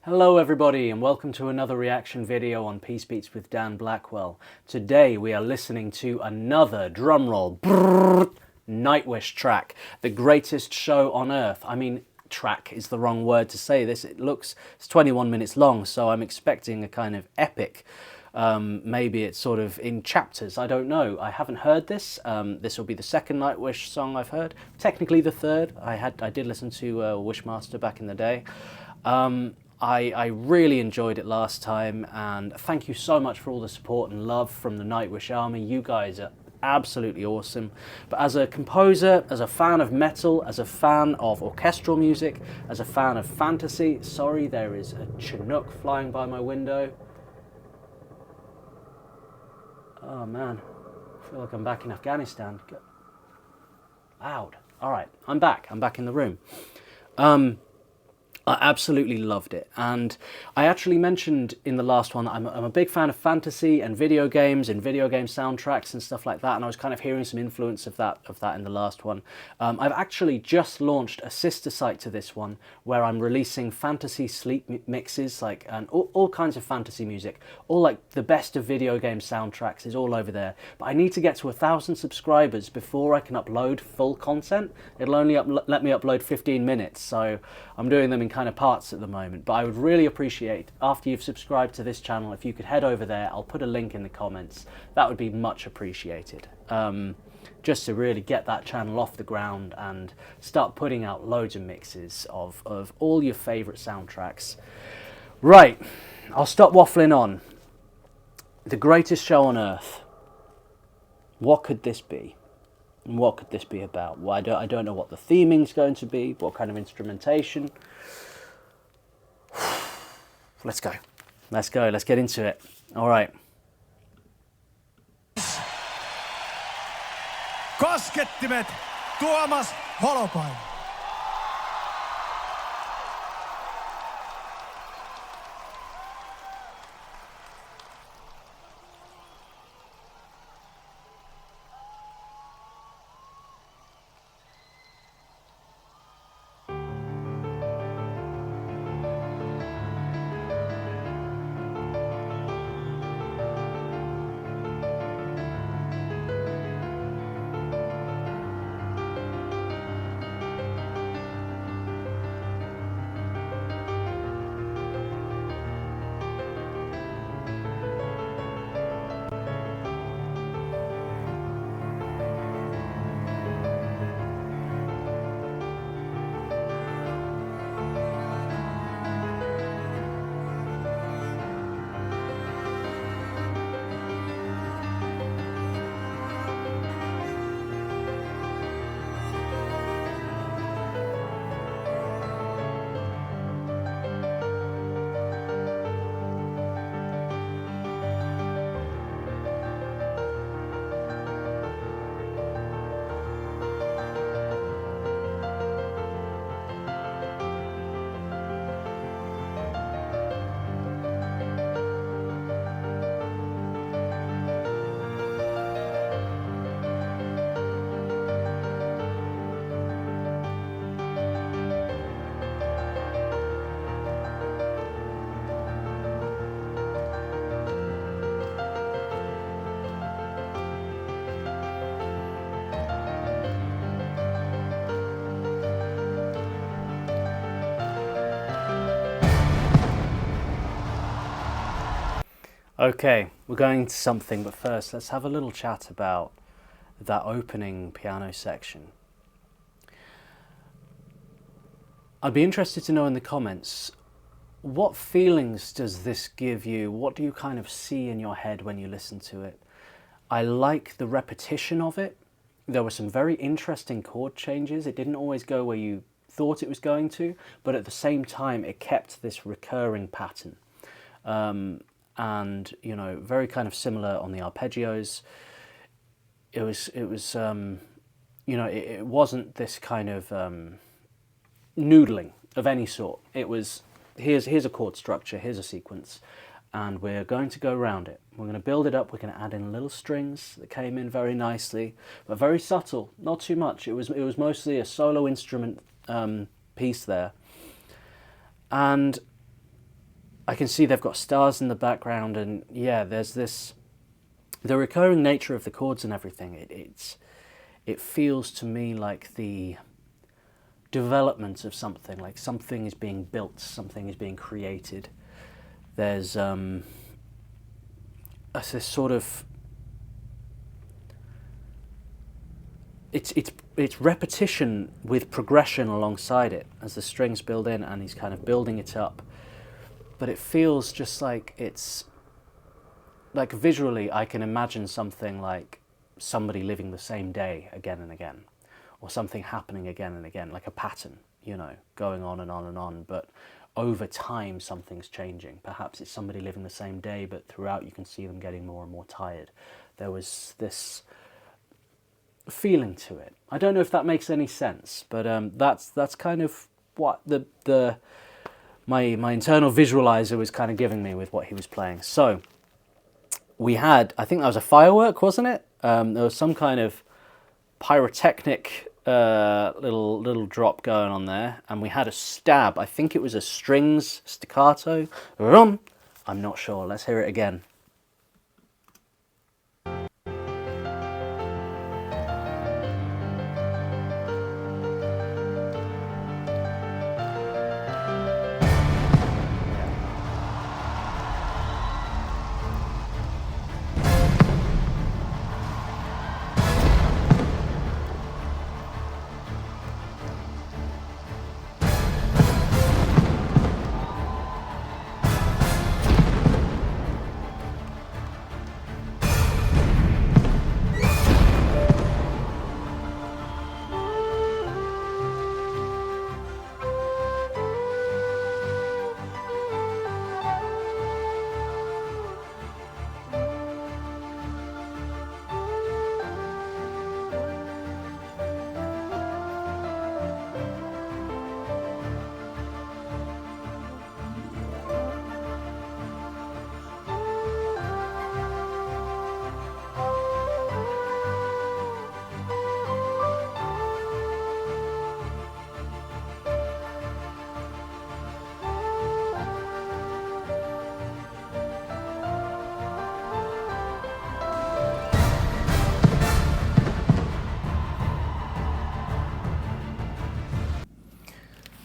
Hello everybody and welcome to another reaction video on Peace Beats with Dan Blackwell. Today we are listening to another, drumroll, Nightwish track, the greatest show on earth. I mean, track is the wrong word to say this. It's 21 minutes long, so I'm expecting a kind of epic. Maybe it's sort of in chapters, I don't know. I haven't heard this. This will be the second Nightwish song I've heard. Technically the third. I did listen to Wishmaster back in the day. I really enjoyed it last time, and thank you so much for all the support and love from the Nightwish Army. You guys are absolutely awesome. But as a composer, as a fan of metal, as a fan of orchestral music, as a fan of fantasy, sorry, there is a Chinook flying by my window. Oh man, I feel like I'm back in Afghanistan. Loud. All right, I'm back in the room. I absolutely loved it, and I actually mentioned in the last one that I'm a big fan of fantasy and video games and video game soundtracks and stuff like that, and I was kind of hearing some influence of that in the last one. I've actually just launched a sister site to this one where I'm releasing fantasy sleep mixes, and all kinds of fantasy music, all like the best of video game soundtracks is all over there. But I need to get to 1,000 subscribers before I can upload full content. It'll only let me upload 15 minutes, so I'm doing them in kind of parts at the moment. But I would really appreciate, after you've subscribed to this channel, if you could head over there. I'll put a link in the comments. That would be much appreciated. Just to really get that channel off the ground and start putting out loads of mixes of all your favourite soundtracks. Right, I'll stop waffling on. The greatest show on earth. What could this be? And what could this be about? Well, I don't know what the theming's going to be, what kind of instrumentation. Let's go. Let's get into it. All right. Koskettimet, Tuomas Holopainen. Okay, we're going to something, but first let's have a little chat about that opening piano section. I'd be interested to know in the comments, what feelings does this give you? What do you kind of see in your head when you listen to it? I like the repetition of it. There were some very interesting chord changes. It didn't always go where you thought it was going to, but at the same time it kept this recurring pattern. And you know, very kind of similar on the arpeggios. It was you know, it wasn't this kind of noodling of any sort. It was, here's a chord structure, here's a sequence, and we're going to go around it. We're going to build it up. We're going to add in little strings that came in very nicely, but very subtle, not too much. It was mostly a solo instrument piece there, and I can see they've got stars in the background, and yeah, there's the recurring nature of the chords and everything. It feels to me like the development of something, like something is being built, something is being created. There's this sort of it's repetition with progression alongside it as the strings build in, and he's kind of building it up. But it feels just like it's like visually I can imagine something like somebody living the same day again and again, or something happening again and again, like a pattern, you know, going on and on and on, but over time something's changing. Perhaps it's somebody living the same day, but throughout you can see them getting more and more tired. There was this feeling to it. I don't know if that makes any sense, but that's kind of what my internal visualizer was kind of giving me with what he was playing. So we had, I think that was a firework, wasn't it? There was some kind of pyrotechnic little drop going on there, and we had a stab. I think it was a strings staccato. I'm not sure. Let's hear it again.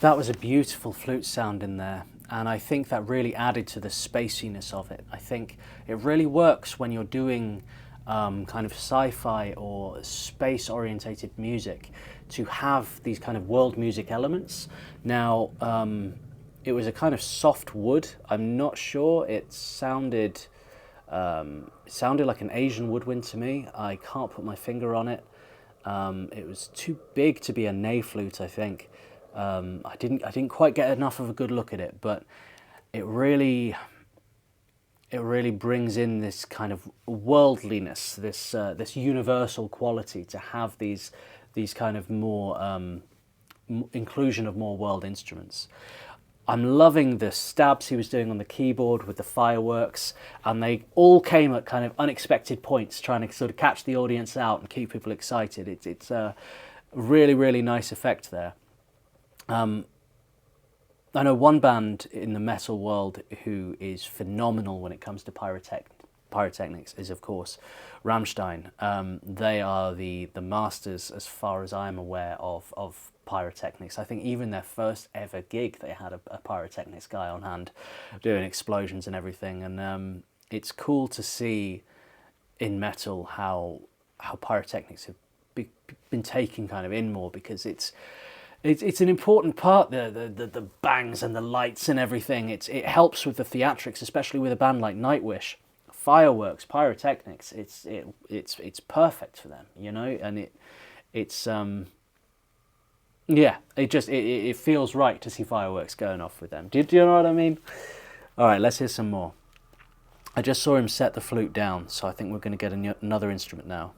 That was a beautiful flute sound in there, and I think that really added to the spaciness of it. I think it really works when you're doing kind of sci-fi or space-orientated music to have these kind of world music elements. Now, it was a kind of soft wood. I'm not sure. It sounded like an Asian woodwind to me. I can't put my finger on it. It was too big to be a ney flute, I think. I didn't quite get enough of a good look at it, but it really brings in this kind of worldliness, this universal quality to have these kind of more inclusion of more world instruments. I'm loving the stabs he was doing on the keyboard with the fireworks, and they all came at kind of unexpected points, trying to sort of catch the audience out and keep people excited. It's a really nice effect there. I know one band in the metal world who is phenomenal when it comes to pyrotechnics is, of course, Rammstein. They are the masters, as far as I'm aware, of pyrotechnics. I think even their first ever gig, they had a pyrotechnics guy on hand doing explosions and everything. And it's cool to see in metal how pyrotechnics have been taken kind of in more, because it's an important part, the bangs and the lights and everything. It helps with the theatrics, especially with a band like Nightwish. Fireworks, pyrotechnics, it's perfect for them, you know, and it feels right to see fireworks going off with them. Do you know what I mean? All right, let's hear some more. I just saw him set the flute down, so I think we're going to get another instrument now.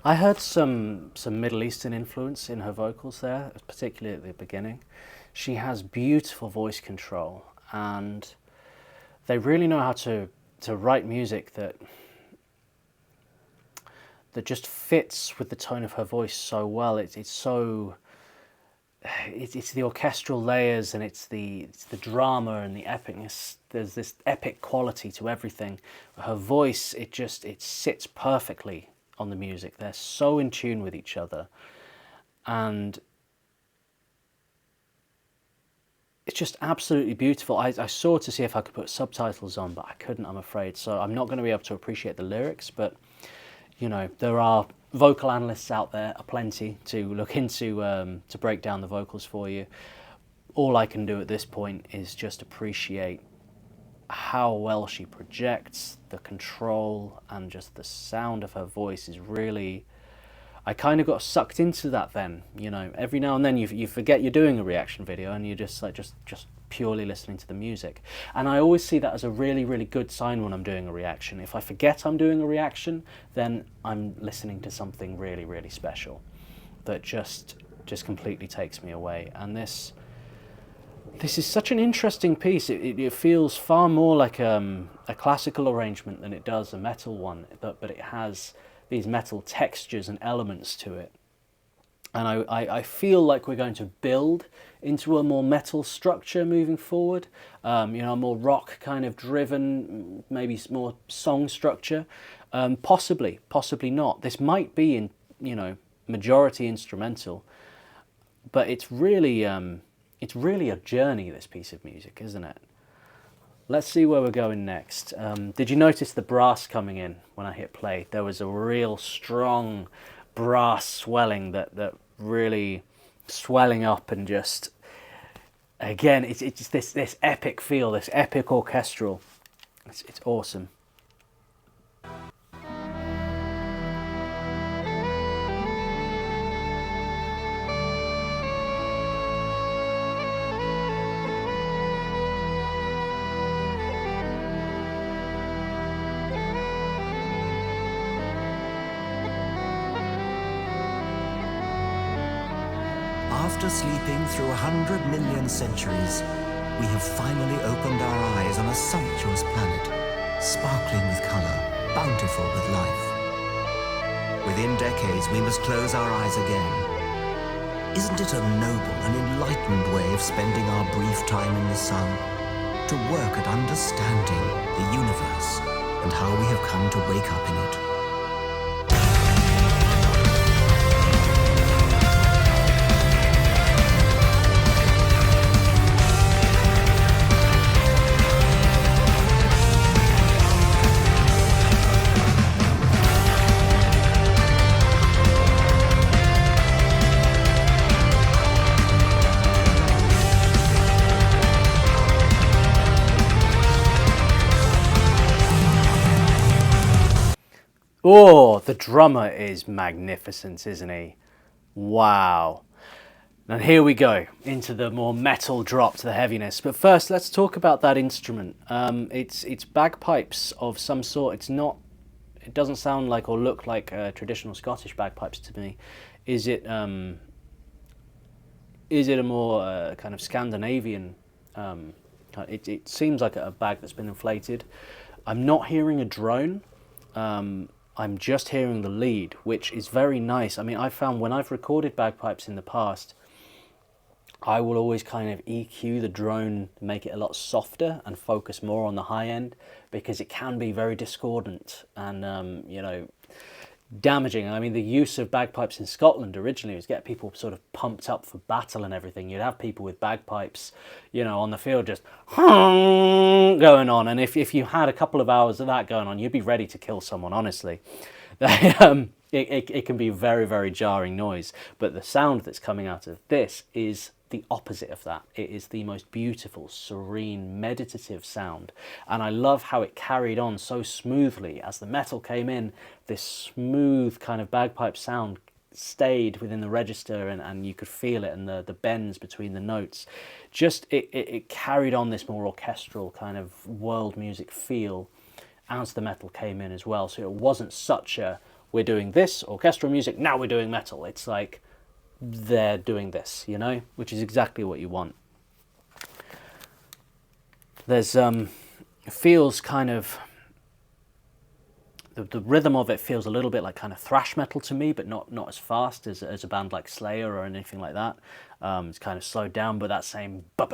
I heard some Middle Eastern influence in her vocals there, particularly at the beginning. She has beautiful voice control, and they really know how to write music that just fits with the tone of her voice so well. It's so it's the orchestral layers, and it's the drama and the epicness. There's this epic quality to everything. Her voice, it sits perfectly on the music. They're so in tune with each other, and it's just absolutely beautiful. I saw to see if I could put subtitles on, but I couldn't, I'm afraid. So I'm not going to be able to appreciate the lyrics, but you know, there are vocal analysts out there, aplenty, to look into to break down the vocals for you. All I can do at this point is just appreciate how well she projects, the control, and just the sound of her voice is really... I kind of got sucked into that then, you know. Every now and then you forget you're doing a reaction video and you're just like just purely listening to the music. And I always see that as a really, really good sign when I'm doing a reaction. If I forget I'm doing a reaction, then I'm listening to something really, really special that just completely takes me away. And this is such an interesting piece. It feels far more like a classical arrangement than it does a metal one, but it has these metal textures and elements to it. And I feel like we're going to build into a more metal structure moving forward, you know, a more rock kind of driven, maybe more song structure. Possibly not. This might be in, you know, majority instrumental, but it's really a journey, this piece of music, isn't it? Let's see where we're going next. Did you notice the brass coming in when I hit play? There was a real strong brass swelling that really swelling up, and just again it's this epic feel, this epic orchestral. It's awesome. After sleeping through 100 million centuries, we have finally opened our eyes on a sumptuous planet, sparkling with color, bountiful with life. Within decades, we must close our eyes again. Isn't it a noble and enlightened way of spending our brief time in the sun? To work at understanding the universe and how we have come to wake up in it. Oh, the drummer is magnificent, isn't he? Wow. And here we go, into the more metal drop to the heaviness. But first, let's talk about that instrument. It's bagpipes of some sort. It doesn't sound like or look like traditional Scottish bagpipes to me. Is it a more kind of Scandinavian? It seems like a bag that's been inflated. I'm not hearing a drone. I'm just hearing the lead, which is very nice. I mean, I found when I've recorded bagpipes in the past, I will always kind of EQ the drone, make it a lot softer and focus more on the high end, because it can be very discordant and, you know, damaging. I mean, the use of bagpipes in Scotland originally was get people sort of pumped up for battle and everything. You'd have people with bagpipes, you know, on the field just going on, and if you had a couple of hours of that going on, you'd be ready to kill someone, honestly. It can be very, very jarring noise, but the sound that's coming out of this is the opposite of that. It is the most beautiful, serene, meditative sound, and I love how it carried on so smoothly as the metal came in. This smooth kind of bagpipe sound stayed within the register, and you could feel it, and the bends between the notes. Just it carried on this more orchestral kind of world music feel as the metal came in as well. So it wasn't such a we're doing this orchestral music, now we're doing metal. It's like they're doing this, you know, which is exactly what you want. There's it feels kind of, the rhythm of it feels a little bit like kind of thrash metal to me, but not as fast as a band like Slayer or anything like that. It's kind of slowed down, but that same kind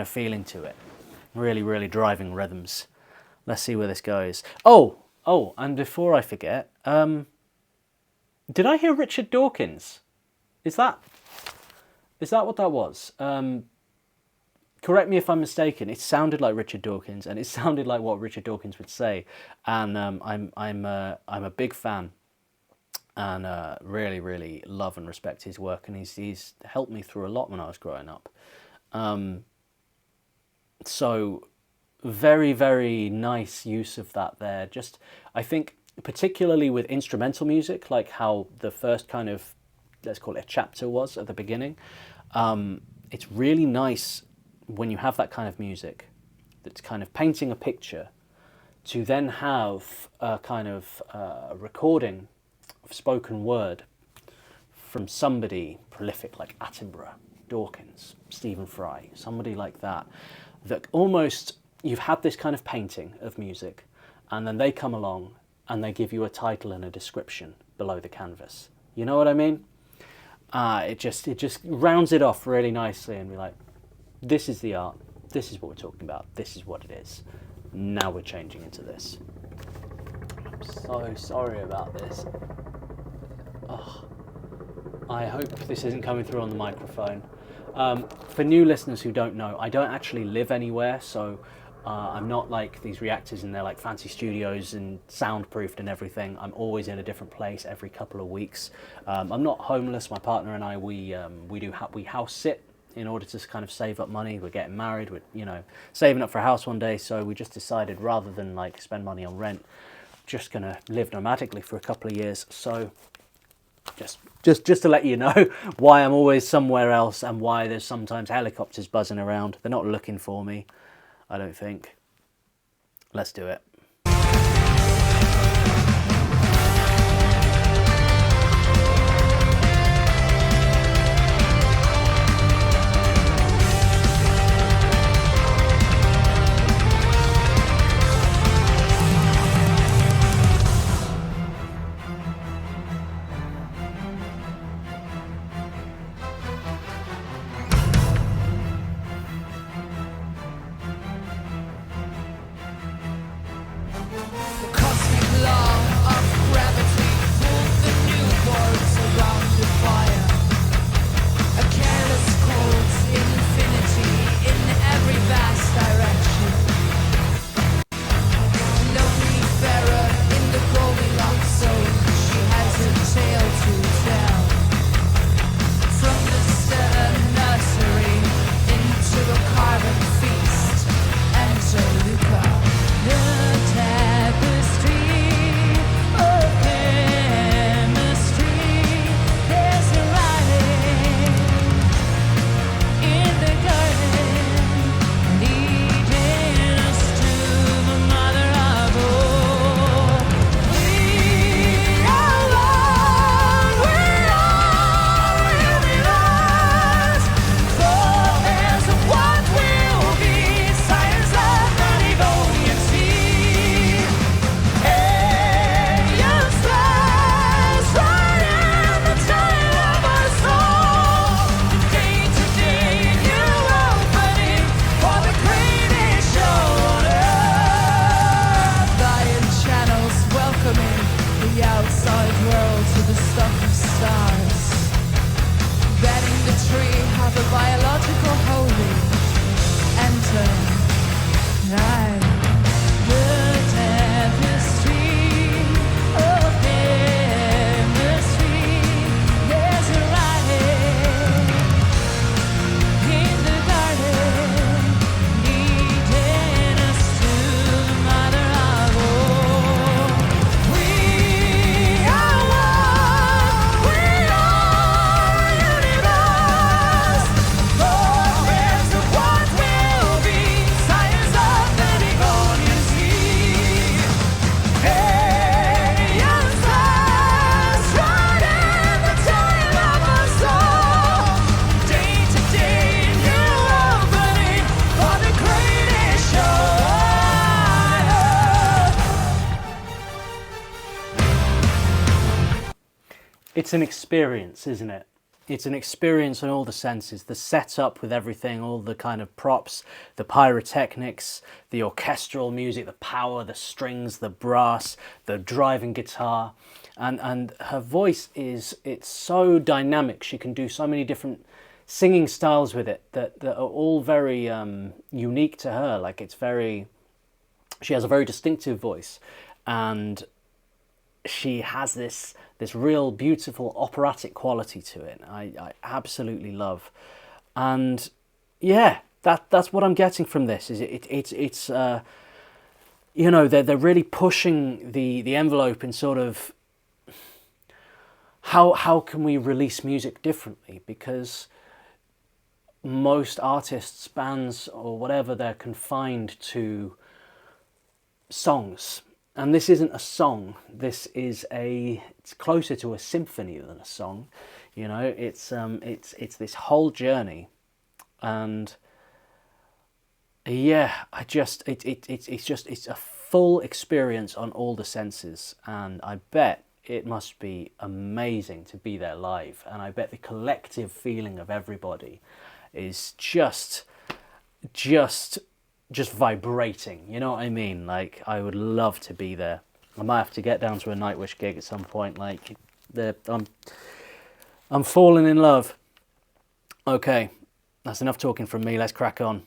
of feeling to it. Really, really driving rhythms. Let's see where this goes. Oh, and before I forget, did I hear Richard Dawkins? Is that what that was? Correct me if I'm mistaken. It sounded like Richard Dawkins, and it sounded like what Richard Dawkins would say. And I'm a big fan, and really, really love and respect his work. And he's helped me through a lot when I was growing up. So very, very nice use of that there. Just, I think, particularly with instrumental music, like how the first kind of, let's call it a chapter was at the beginning. It's really nice when you have that kind of music that's kind of painting a picture, to then have a kind of recording of spoken word from somebody prolific like Attenborough, Dawkins, Stephen Fry, somebody like that, that almost you've had this kind of painting of music, and then they come along and they give you a title and a description below the canvas. You know what I mean? It just rounds it off really nicely, and be like, this is the art, this is what we're talking about, this is what it is. Now we're changing into this. I'm so sorry about this. Oh, I hope this isn't coming through on the microphone. For new listeners who don't know, I don't actually live anywhere, so I'm not like these reactors and they're like fancy studios and soundproofed and everything. I'm always in a different place every couple of weeks. I'm not homeless. My partner and I, we house sit in order to kind of save up money. We're getting married. We're saving up for a house one day. So we just decided, rather than like spend money on rent, just gonna live nomadically for a couple of years. So just to let you know why I'm always somewhere else, and why there's sometimes helicopters buzzing around. They're not looking for me, I don't think. Let's do it. it's an experience, isn't it? It's an experience in all the senses. The setup with everything, all the kind of props, the pyrotechnics, the orchestral music, the power, the strings, the brass, the driving guitar. And her voice it's so dynamic. She can do so many different singing styles with it that are all very unique to her. Like she has a very distinctive voice, and she has this real beautiful operatic quality to it. I absolutely love, and yeah, that's what I'm getting from this. Is it's you know, they're really pushing the envelope in sort of how can we release music differently, because most artists, bands or whatever, they're confined to songs. And this isn't a song. This is it's closer to a symphony than a song. You know, it's this whole journey, and yeah, it's a full experience on all the senses, and I bet it must be amazing to be there live, and I bet the collective feeling of everybody is just vibrating, you know what I mean? Like, I would love to be there. I might have to get down to a Nightwish gig at some point. Like, I'm falling in love. Okay, that's enough talking from me. Let's crack on.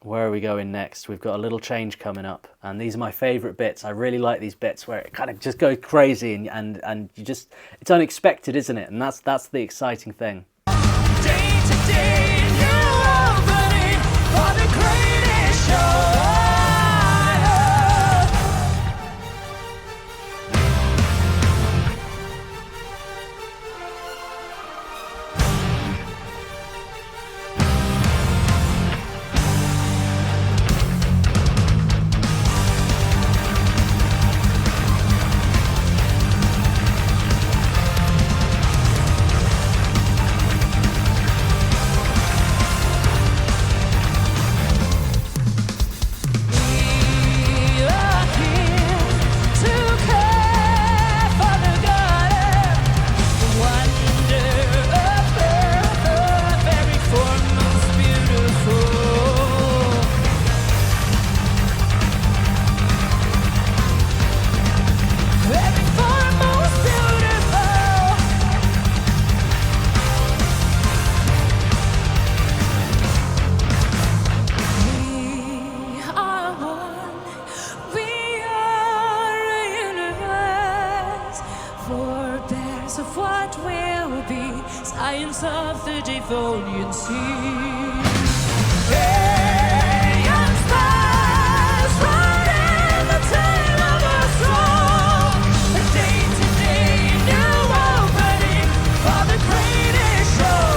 Where are we going next? We've got a little change coming up, and these are my favourite bits. I really like these bits where it kind of just goes crazy, and you just, it's unexpected, isn't it? And that's the exciting thing. Day to day, new opening for the greatest show. Of what will be, science of the Devonian sea. Alien stars riding the tail of a storm. A day-to-day new opening for the greatest show.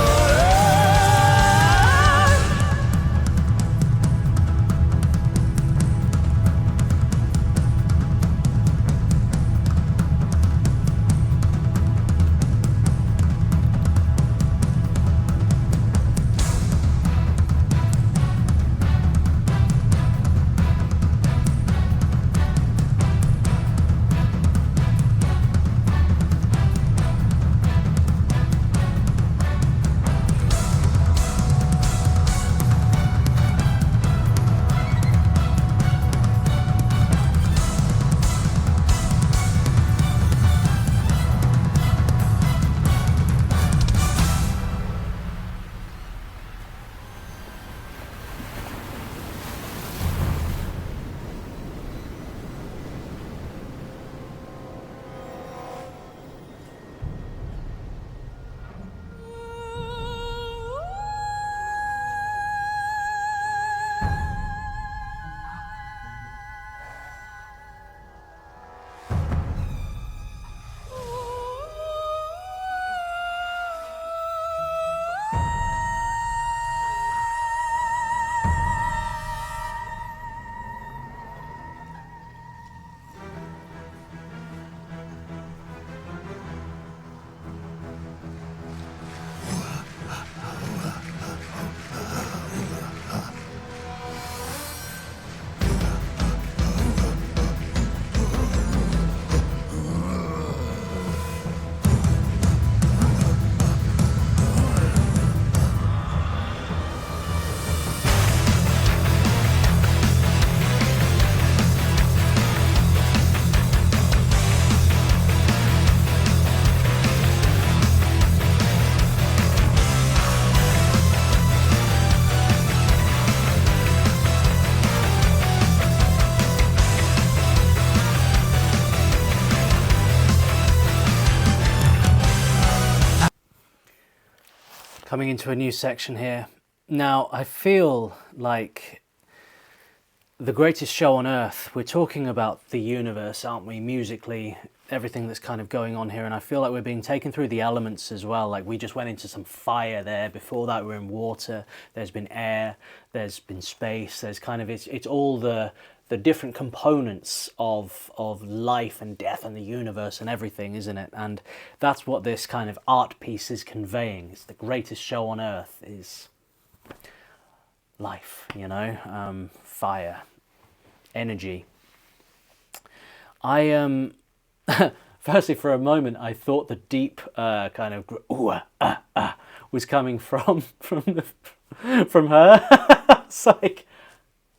coming into a new section here. Now, I feel like the greatest show on earth, we're talking about the universe, aren't we, musically, everything that's kind of going on here, and I feel like we're being taken through the elements as well. Like, we just went into some fire there, before that we're in water, there's been air, there's been space, there's kind of, it's all the different components of life and death and the universe and everything, isn't it? And that's what this kind of art piece is conveying. It's the greatest show on earth is life, you know, fire, energy. I firstly, for a moment, I thought the deep kind of was coming from her. It's like,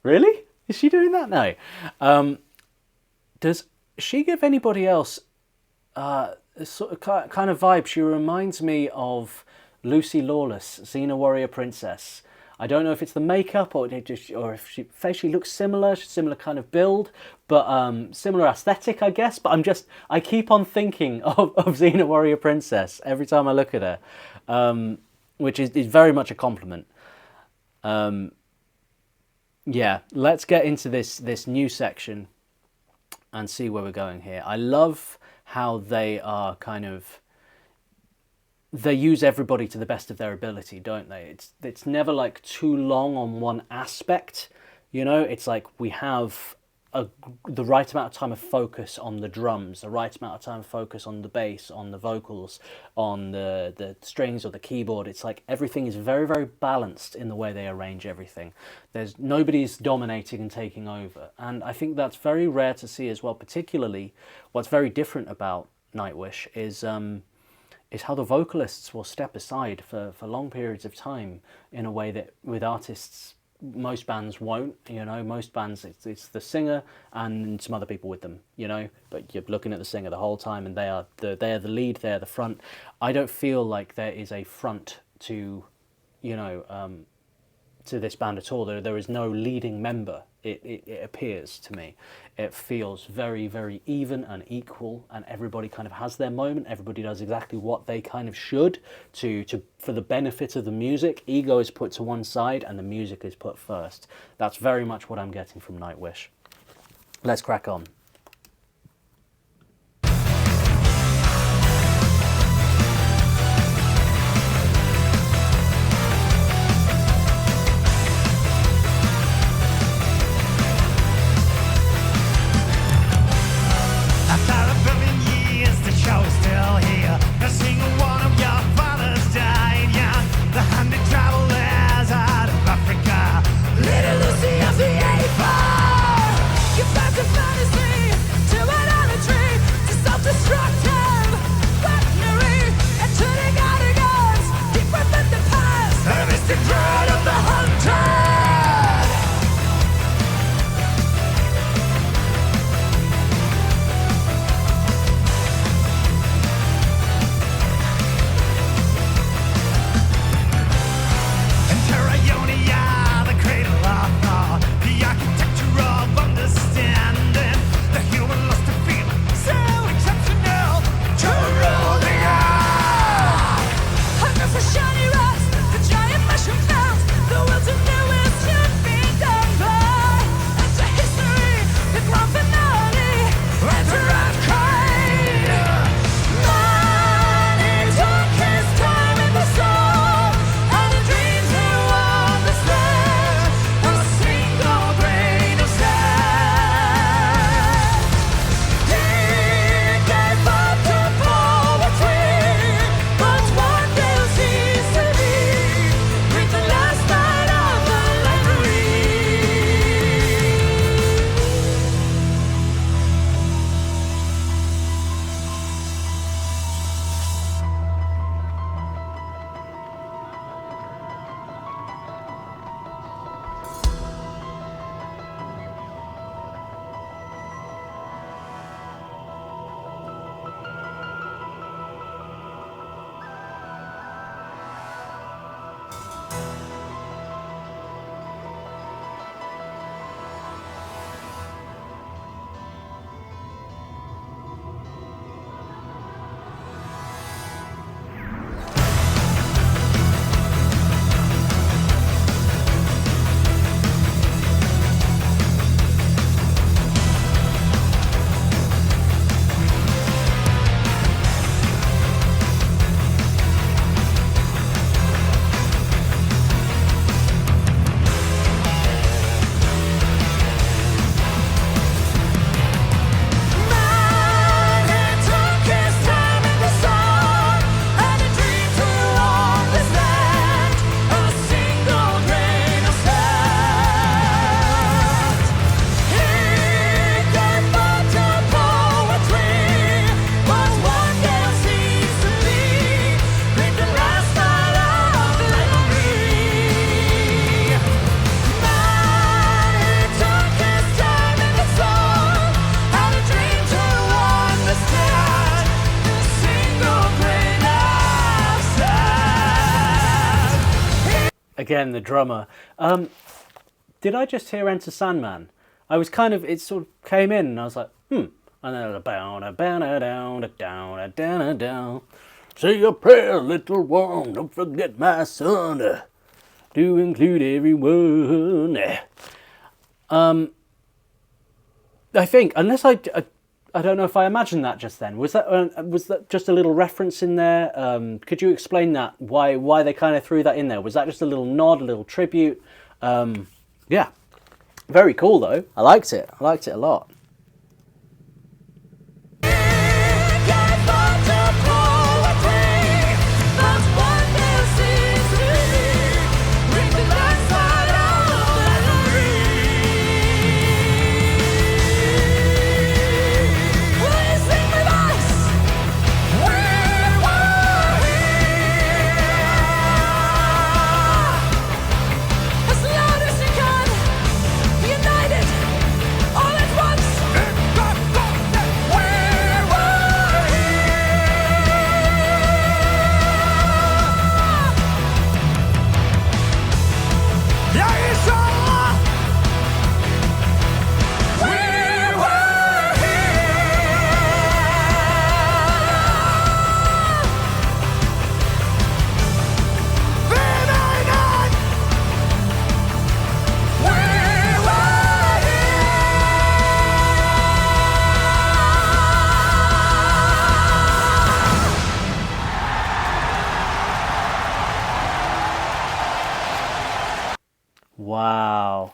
really? Is she doing that? No. Does she give anybody else a sort of kind of vibe? She reminds me of Lucy Lawless, Xena Warrior Princess. I don't know if it's the makeup or if she facially looks similar kind of build, but similar aesthetic, I guess. But I keep on thinking of Xena Warrior Princess every time I look at her, which is very much a compliment. Yeah, let's get into this new section and see where we're going here. I love how they are kind of, they use everybody to the best of their ability, don't they? It's never like too long on one aspect, you know? It's like we have the right amount of time of focus on the drums, the right amount of time of focus on the bass, on the vocals, on the strings or the keyboard. It's like everything is very, very balanced in the way they arrange everything. Nobody's dominating and taking over. And I think that's very rare to see as well. Particularly what's very different about Nightwish is how the vocalists will step aside for long periods of time in a way that with artists, most bands won't, you know. Most bands, it's the singer and some other people with them, you know, but you're looking at the singer the whole time and they are the lead, they're the front. I don't feel like there is a front to, you know, to this band at all. There is no leading member, it appears to me. It feels very, very even and equal, and everybody kind of has their moment. Everybody does exactly what they kind of should for the benefit of the music. Ego is put to one side and the music is put first. That's very much what I'm getting from Nightwish. Let's crack on. Shiny rocks, the giant mushroom clouds. Again, the drummer. Did I just hear Enter Sandman? I was kind of, it sort of came in and I was like, and then it was down. Say a prayer, little one, don't forget my son, to include everyone. I think, unless I don't know if I imagined that just then. Was that just a little reference in there? Could you explain that? Why they kind of threw that in there? Was that just a little nod, a little tribute? Yeah, very cool though. I liked it. I liked it a lot. Wow.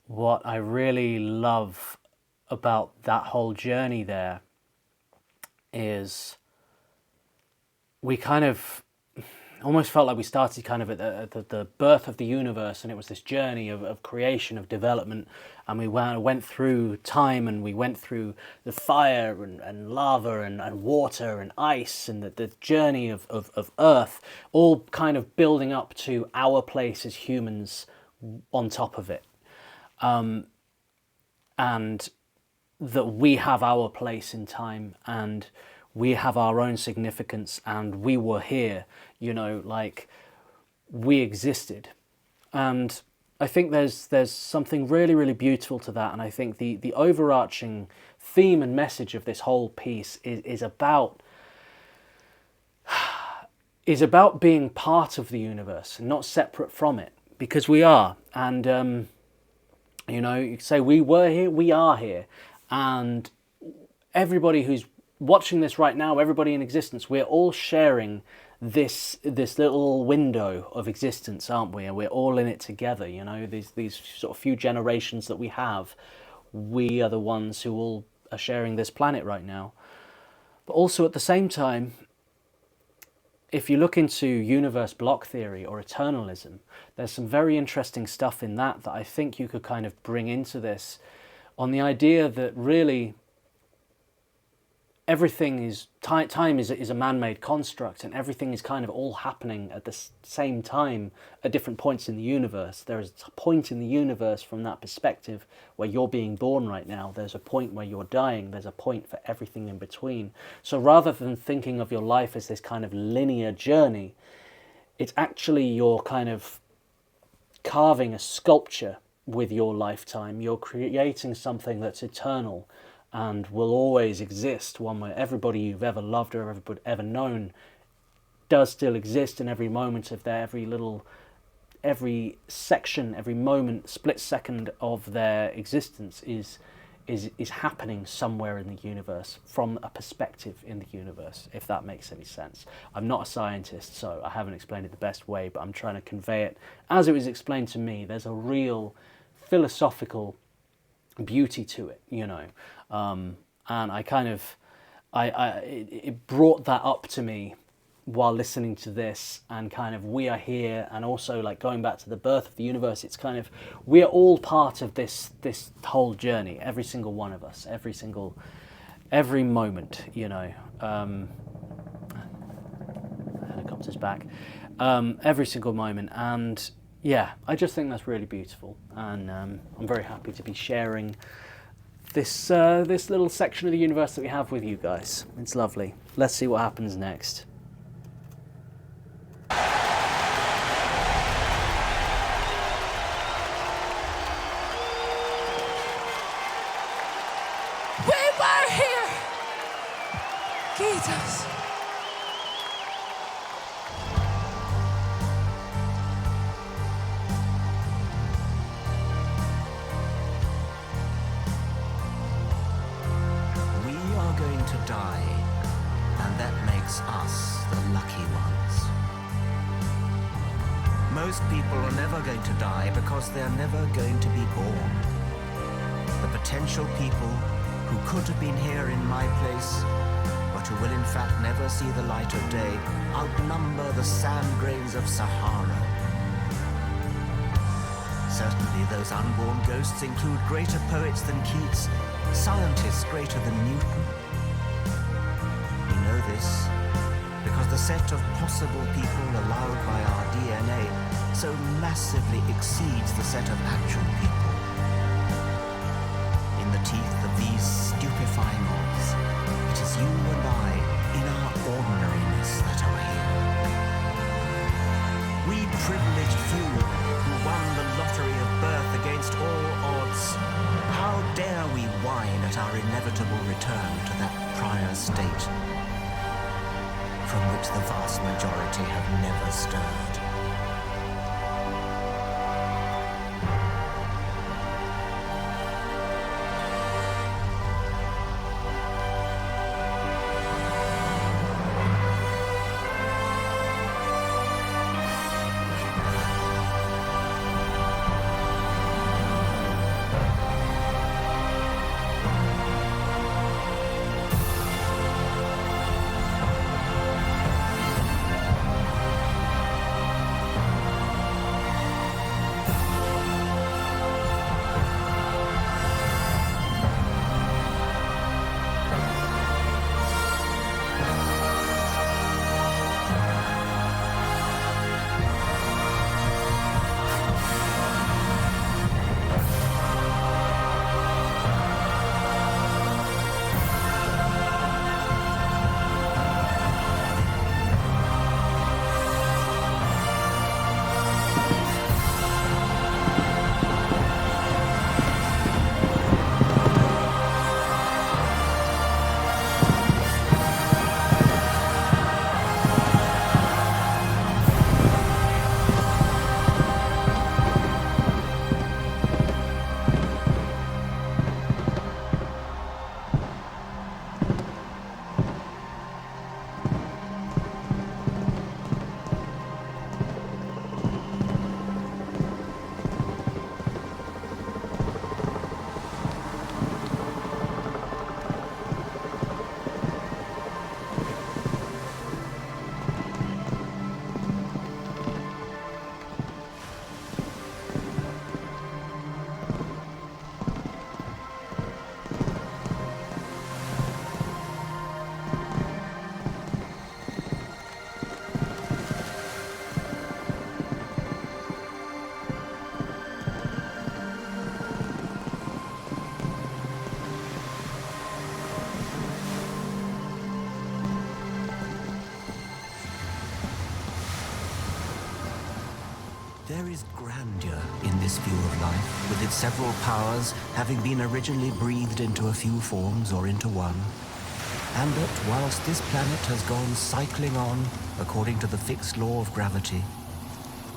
What I really love about that whole journey there is we kind of almost felt like we started kind of at the birth of the universe, and it was this journey of creation, of development, and we went through time, and we went through the fire and lava and water and ice, and the journey of Earth, all kind of building up to our place as humans on top of it. And that we have our place in time, and we have our own significance, and we were here, you know, like we existed. And I think there's something really, really beautiful to that. And I think the overarching theme and message of this whole piece is about being part of the universe and not separate from it, because we are. And you know, you say we were here, we are here, and everybody who's watching this right now, everybody in existence, we're all sharing this little window of existence, aren't we? And we're all in it together, you know, these sort of few generations that we have, we are the ones who all are sharing this planet right now. But also at the same time, if you look into universe block theory or eternalism, there's some very interesting stuff in that I think you could kind of bring into this, on the idea that really everything is, time is a man-made construct, and everything is kind of all happening at the same time at different points in the universe. There is a point in the universe from that perspective where you're being born right now. There's a point where you're dying. There's a point for everything in between. So rather than thinking of your life as this kind of linear journey, it's actually you're kind of carving a sculpture with your lifetime. You're creating something that's eternal and will always exist, one where everybody you've ever loved or ever known does still exist in every moment of their, every section, every moment, split second of their existence is happening somewhere in the universe, from a perspective in the universe, if that makes any sense. I'm not a scientist, so I haven't explained it the best way, but I'm trying to convey it as it was explained to me. There's a real philosophical beauty to it, you know. And I kind of, it brought that up to me while listening to this, and kind of we are here, and also like going back to the birth of the universe, it's kind of, we are all part of this whole journey, every single one of us, every moment, you know. Helicopter's back. Every single moment, and yeah, I just think that's really beautiful, and I'm very happy to be sharing this little section of the universe that we have with you guys. It's lovely. Let's see what happens next. Most people are never going to die because they're never going to be born. The potential people who could have been here in my place, but who will in fact never see the light of day, outnumber the sand grains of Sahara. Certainly those unborn ghosts include greater poets than Keats, scientists greater than Newton. We know this because the set of possible people allowed by our DNA so massively exceeds the set of actual people. In the teeth of these stupefying odds, it is you and I, in our ordinariness, that are here. We privileged few who won the lottery of birth against all odds. How dare we whine at our inevitable return to that prior state from which the vast majority have never stirred? There is grandeur in this view of life, with its several powers having been originally breathed into a few forms or into one. And that whilst this planet has gone cycling on according to the fixed law of gravity,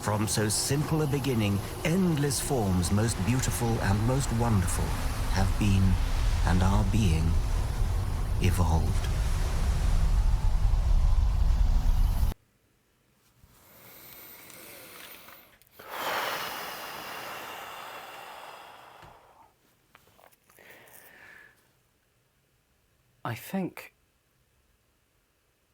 from so simple a beginning, endless forms most beautiful and most wonderful have been and are being evolved. I think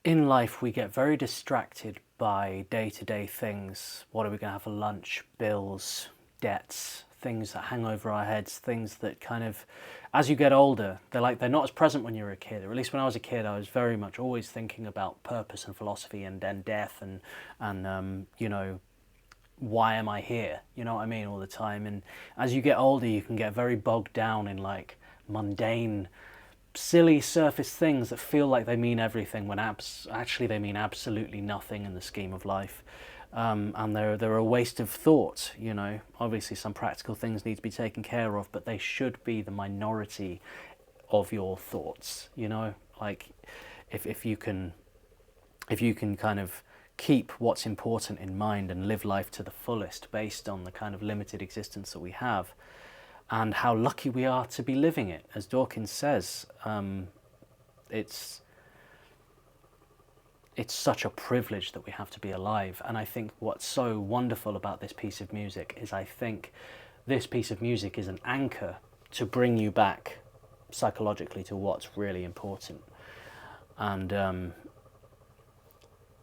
in life we get very distracted by day-to-day things. What are we going to have for lunch? Bills, debts, things that hang over our heads, things that kind of, as you get older, they're not as present when you're a kid. Or at least when I was a kid, I was very much always thinking about purpose and philosophy and then death and you know, why am I here? You know what I mean, all the time. And as you get older, you can get very bogged down in like mundane, silly surface things that feel like they mean everything when actually they mean absolutely nothing in the scheme of life. And they're a waste of thought, you know. Obviously some practical things need to be taken care of, but they should be the minority of your thoughts, you know. Like if you can kind of keep what's important in mind and live life to the fullest based on the kind of limited existence that we have, and how lucky we are to be living it. As Dawkins says, it's such a privilege that we have to be alive. And I think what's so wonderful about this piece of music is I think this piece of music is an anchor to bring you back psychologically to what's really important. And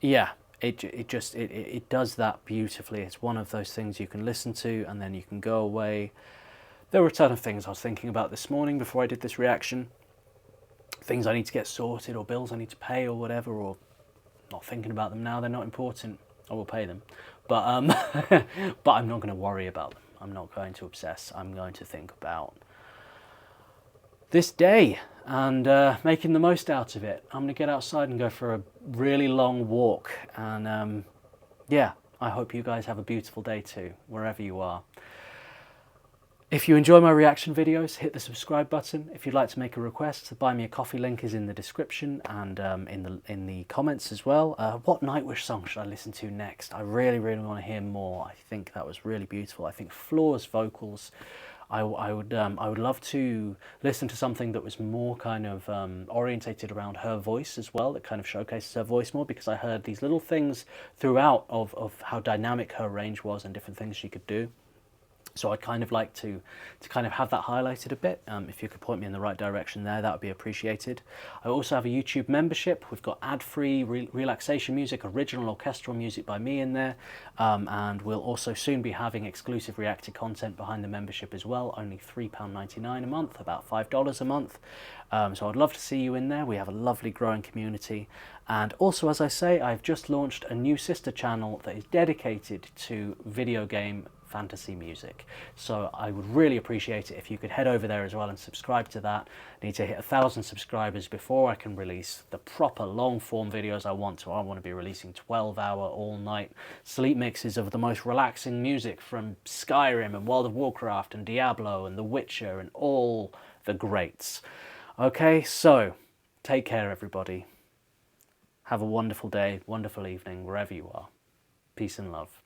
yeah, it does that beautifully. It's one of those things you can listen to and then you can go away. There were a ton of things I was thinking about this morning before I did this reaction. Things I need to get sorted, or bills I need to pay, or whatever, or not thinking about them now. They're not important. I will pay them, but but I'm not going to worry about them. I'm not going to obsess. I'm going to think about this day and making the most out of it. I'm going to get outside and go for a really long walk, and yeah, I hope you guys have a beautiful day too, wherever you are. If you enjoy my reaction videos, hit the subscribe button. If you'd like to make a request, the Buy Me a Coffee link is in the description and in the comments as well. What Nightwish song should I listen to next? I really want to hear more. I think that was really beautiful. I think Floor's vocals. I would love to listen to something that was more kind of orientated around her voice as well, that kind of showcases her voice more, because I heard these little things throughout of how dynamic her range was and different things she could do. So I'd kind of like to kind of have that highlighted a bit. If you could point me in the right direction there, that would be appreciated. I also have a YouTube membership. We've got ad-free relaxation music, original orchestral music by me in there. And we'll also soon be having exclusive reacted content behind the membership as well. Only £3.99 a month, about $5 a month. So I'd love to see you in there. We have a lovely growing community. And also, as I say, I've just launched a new sister channel that is dedicated to video game fantasy music. So I would really appreciate it if you could head over there as well and subscribe to that. I need to hit 1,000 subscribers before I can release the proper long form videos I want to. I want to be releasing 12-hour all night sleep mixes of the most relaxing music from Skyrim and World of Warcraft and Diablo and The Witcher and all the greats. Okay, so take care everybody. Have a wonderful day, wonderful evening, wherever you are. Peace and love.